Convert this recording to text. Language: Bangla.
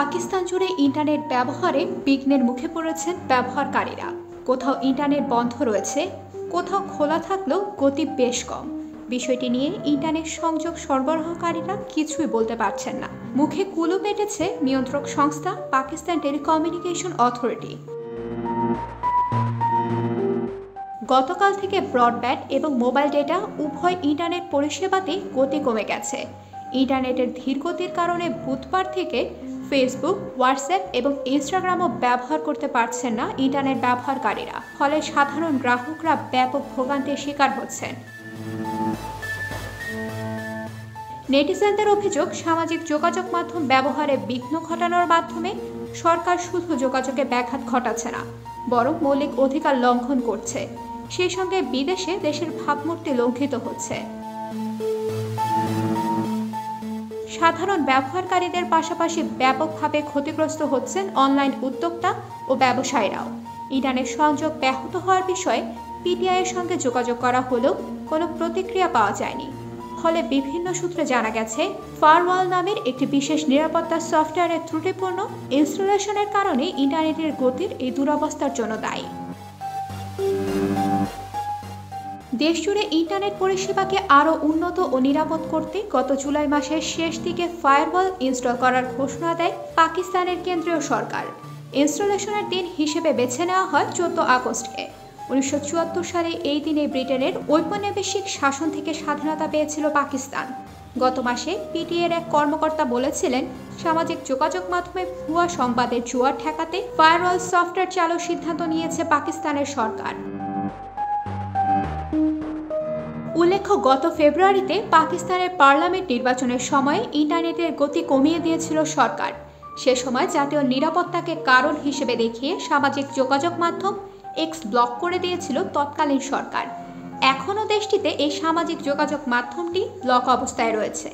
পাকিস্তান জুড়ে ইন্টারনেট ব্যবহারে বিঘ্নের মুখে পড়েছেন ব্যবহারকারীরা। কোথাও ইন্টারনেট বন্ধ রয়েছে, কোথাও খোলা থাকলেও গতি বেশ কম। বিষয়টি নিয়ে ইন্টারনেট সংযোগ সরবরাহকারীরা কিছুই বলতে পারছেন না। মুখে কুলু পেটেছে নিয়ন্ত্রক সংস্থা পাকিস্তান টেলিকমিউনিকেশন অথরিটি। গতকাল থেকে ব্রডব্যান্ড এবং মোবাইল ডেটা উভয় ইন্টারনেট পরিষেবাতেই গতি কমে গেছে। ইন্টারনেটের ধীর গতির কারণে বুধবার থেকে ফেসবুক, হোয়াটসঅ্যাপ এবং ইনস্টাগ্রামও ব্যবহার করতে পারছেন না ইন্টারনেট ব্যবহারকারীরা। ফলে সাধারণ গ্রাহকরা ব্যাপক ভোগান্তির শিকার হচ্ছেন। নেটিজেনদের অভিযোগ, সামাজিক যোগাযোগ মাধ্যম ব্যবহারে বিঘ্ন ঘটানোর মাধ্যমে সরকার শুধু যোগাযোগে ব্যাঘাত ঘটাচ্ছে না, বরং মৌলিক অধিকার লঙ্ঘন করছে। সেই সঙ্গে বিদেশে দেশের ভাবমূর্তি লঙ্ঘিত হচ্ছে। সাধারণ ব্যবহারকারীদের পাশাপাশি ব্যাপকভাবে ক্ষতিগ্রস্ত হচ্ছেন অনলাইন উদ্যোক্তা ও ব্যবসায়ীরাও। ইন্টারনেট সংযোগ ব্যাহত হওয়ার বিষয়ে পিটিআইয়ের সঙ্গে যোগাযোগ করা হলেও কোনো প্রতিক্রিয়া পাওয়া যায়নি। ফলে বিভিন্ন সূত্রে জানা গেছে, ফায়ারওয়াল নামের একটি বিশেষ নিরাপত্তা সফটওয়্যারের ত্রুটিপূর্ণ ইনস্টলেশনের কারণে ইন্টারনেটের গতির এই দুরবস্থার জন্য দায়ী। দেশজুড়ে ইন্টারনেট পরিষেবাকে আরও উন্নত ও নিরাপদ করতে গত জুলাই মাসের শেষ দিকে ফায়ারওয়াল ইনস্টল করার ঘোষণা দেয় পাকিস্তানের কেন্দ্রীয় সরকার। ইনস্টলেশনের দিন হিসেবে বেছে নেওয়া হয় 14 আগস্টকে। 1974 সালে এই দিনে ব্রিটেনের ঔপনিবেশিক শাসন থেকে স্বাধীনতা পেয়েছিল পাকিস্তান। গত মাসে পিটিআইয়ের এক কর্মকর্তা বলেছিলেন, সামাজিক যোগাযোগ মাধ্যমে ভুয়া সংবাদের জোয়ার ঠেকাতে ফায়ারওয়াল সফটওয়্যার চালুর সিদ্ধান্ত নিয়েছে পাকিস্তানের সরকার। উল্লেখ্য, গত ফেব্রুয়ারিতে পাকিস্তানের পার্লামেন্ট নির্বাচনের সময় ইন্টারনেটের গতি কমিয়ে দিয়েছিল সরকার। সে সময় জাতীয় নিরাপত্তাকে কারণ হিসেবে দেখিয়ে সামাজিক যোগাযোগ মাধ্যম এক্স ব্লক করে দিয়েছিল তৎকালীন সরকার। এখনও দেশটিতে এই সামাজিক যোগাযোগ মাধ্যমটি ব্লক অবস্থায় রয়েছে।